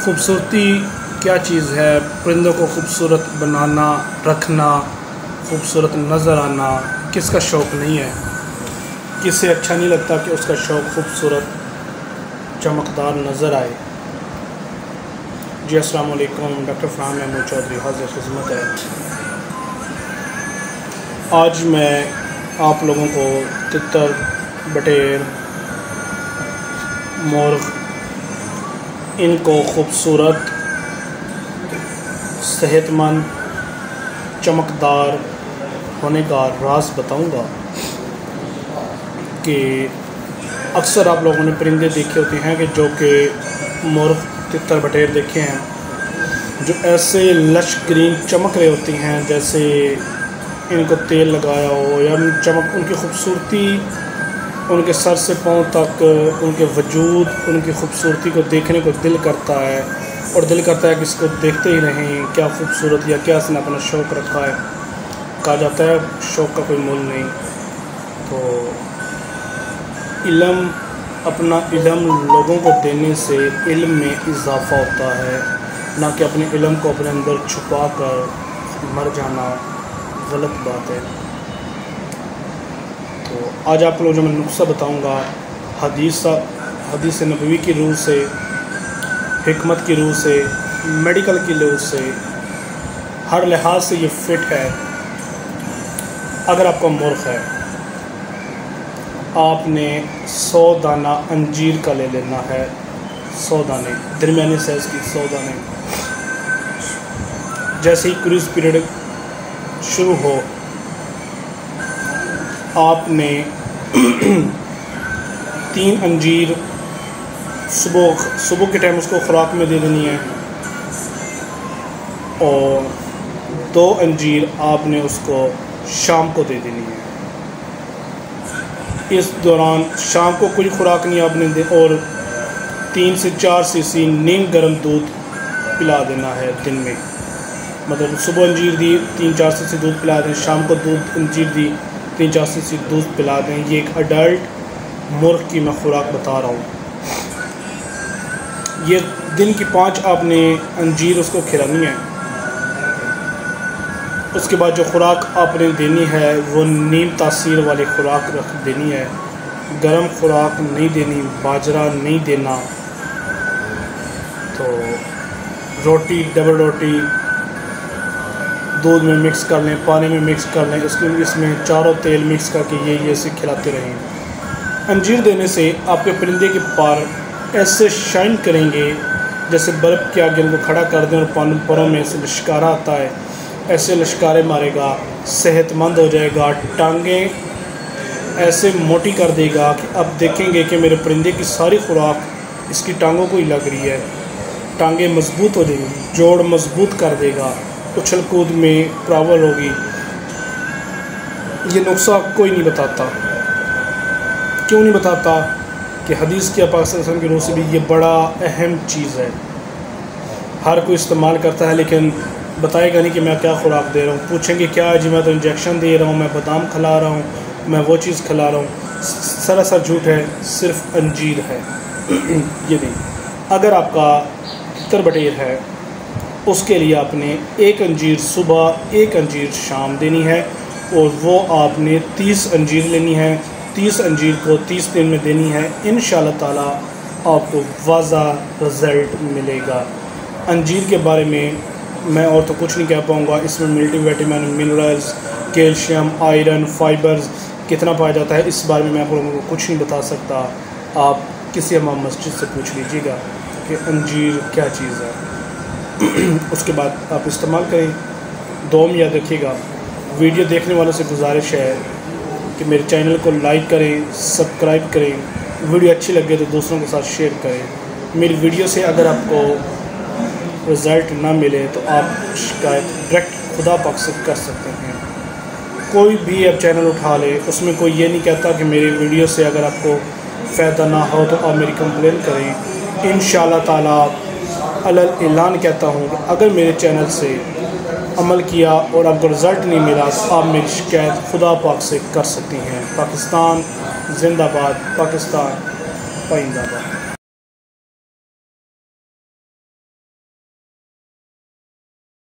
खूबसूरती क्या चीज़ है। परिंदों को खूबसूरत बनाना, रखना, खूबसूरत नज़र आना किसका शौक़ नहीं है। किसे अच्छा नहीं लगता कि उसका शौक़ खूबसूरत चमकदार नज़र आए। जी अस्सलाम वालेकुम, डॉक्टर फरहान महमूद चौधरी हाज़िर खिदमत है। आज मैं आप लोगों को तितर, बटेर, मुर्ग़ इनको खूबसूरत, सेहतमंद, चमकदार होने का राज बताऊंगा कि अक्सर आप लोगों ने परिंदे देखे होते हैं कि जो कि मुर्ग़, तितर, बटेर देखे हैं, जो ऐसे लश ग्रीन चमक रहे होती हैं जैसे इनको तेल लगाया हो, या चमक उनकी खूबसूरती, उनके सर से पाँव तक उनके वजूद, उनकी खूबसूरती को देखने को दिल करता है और दिल करता है कि इसको देखते ही रहें। क्या खूबसूरत, या क्या इसने अपना शौक़ रखा है। कहा जाता है शौक़ का कोई मोल नहीं। तो इल्म, अपना इल्म लोगों को देने से इल्म में इजाफ़ा होता है, ना कि अपने इल्म को अपने अंदर छुपा कर मर जाना गलत बात है। तो आज आप लोगों जो मैं नुस्ख़ा बताऊंगा हदीस नबवी की रूह से, हिकमत की रूह से, मेडिकल की रूह से, हर लिहाज से ये फ़िट है। अगर आपका मुर्ग़ है, आपने 100 दाना अंजीर का ले लेना है। 100 दाने, दरमियाने साइज़ की 100 दाने। जैसे ही क्रूज़ पीरियड शुरू हो, आपने 3 अंजीर सुबह के टाइम उसको ख़ुराक में दे देनी है, और 2 अंजीर आपने उसको शाम को दे देनी है। इस दौरान शाम को कोई ख़ुराक नहीं आपने दे, और 3 से 4 सीसी नीम गर्म दूध पिला देना है दिन में। मतलब सुबह अंजीर दी, 3-4 सीसी दूध पिला दें, शाम को दूध अंजीर दी, 3-4 सीसी दूध पिला दें। ये एक अडल्ट मुर्ग़ की मैं ख़ुराक बता रहा हूँ। ये दिन की 5 आपने अंजीर उसको खिलानी है। उसके बाद जो ख़ुराक आपने देनी है वो नीम तासीर वाली ख़ुराक रख देनी है। गरम ख़ुराक नहीं देनी, बाजरा नहीं देना। तो रोटी, डबल रोटी दूध में मिक्स कर लें, पानी में मिक्स कर लें, इसमें चारों तेल मिक्स करके ये से खिलाते रहें। अंजीर देने से आपके परिंदे के पर ऐसे शाइन करेंगे जैसे बर्फ़ के आगे उनको खड़ा कर दें और परों में से लश्कारा आता है, ऐसे लश्कारे मारेगा। सेहतमंद हो जाएगा, टांगें ऐसे मोटी कर देगा कि अब देखेंगे कि मेरे परिंदे की सारी ख़ुराक इसकी टांगों को ही लग रही है। टांगें मजबूत हो जाएंगी, जोड़ मजबूत कर देगा, उछल कूद में प्रॉब्लम होगी। ये नुस्ख़ा कोई नहीं बताता। क्यों नहीं बताता? कि हदीस के पाक सल्लल्लाहु अलैहि वसल्लम की रूह से भी ये बड़ा अहम चीज़ है। हर कोई इस्तेमाल करता है लेकिन बताएगा नहीं कि मैं क्या ख़ुराक दे रहा हूँ। पूछेंगे क्या जी, मैं तो इंजेक्शन दे रहा हूँ, मैं बादाम खिला रहा हूँ, मैं वो चीज़ खिला रहा हूँ। सरासर झूठ है, सिर्फ अंजीर है। ये नहीं। अगर आपका तितर बटेर है, उसके लिए आपने 1 अंजीर सुबह, 1 अंजीर शाम देनी है, और वो आपने 30 अंजीर लेनी है। 30 अंजीर को 30 दिन में देनी है। इंशाअल्लाह ताला आपको वाज़ा रिज़ल्ट मिलेगा। अंजीर के बारे में मैं और तो कुछ नहीं कह पाऊँगा। इसमें multivitamin, minerals, calcium, iron, fibres कितना पाया जाता है, इस बारे में मैं आप लोगों को कुछ नहीं बता सकता। आप किसी इमाम मस्जिद से पूछ लीजिएगा कि अंजीर क्या चीज़ है। उसके बाद आप इस्तेमाल करें। दुआ में याद रखिएगा। वीडियो देखने वालों से गुजारिश है कि मेरे चैनल को लाइक करें, सब्सक्राइब करें। वीडियो अच्छी लगे तो दूसरों के साथ शेयर करें। मेरी वीडियो से अगर आपको रिज़ल्ट ना मिले तो आप शिकायत डायरेक्ट खुदा पाक से कर सकते हैं। कोई भी अब चैनल उठा ले, उसमें कोई ये नहीं कहता कि मेरी वीडियो से अगर आपको फ़ायदा ना हो तो आप मेरी कंप्लेन करें। इंशाअल्लाह ताला अलल ऐलान कहता हूँ कि अगर मेरे चैनल से अमल किया और आपको रिज़ल्ट नहीं मिला तो आप मेरी शिकायत खुदा पाक से कर सकती हैं। पाकिस्तान जिंदाबाद, पाकिस्तान पाइंदाबाद।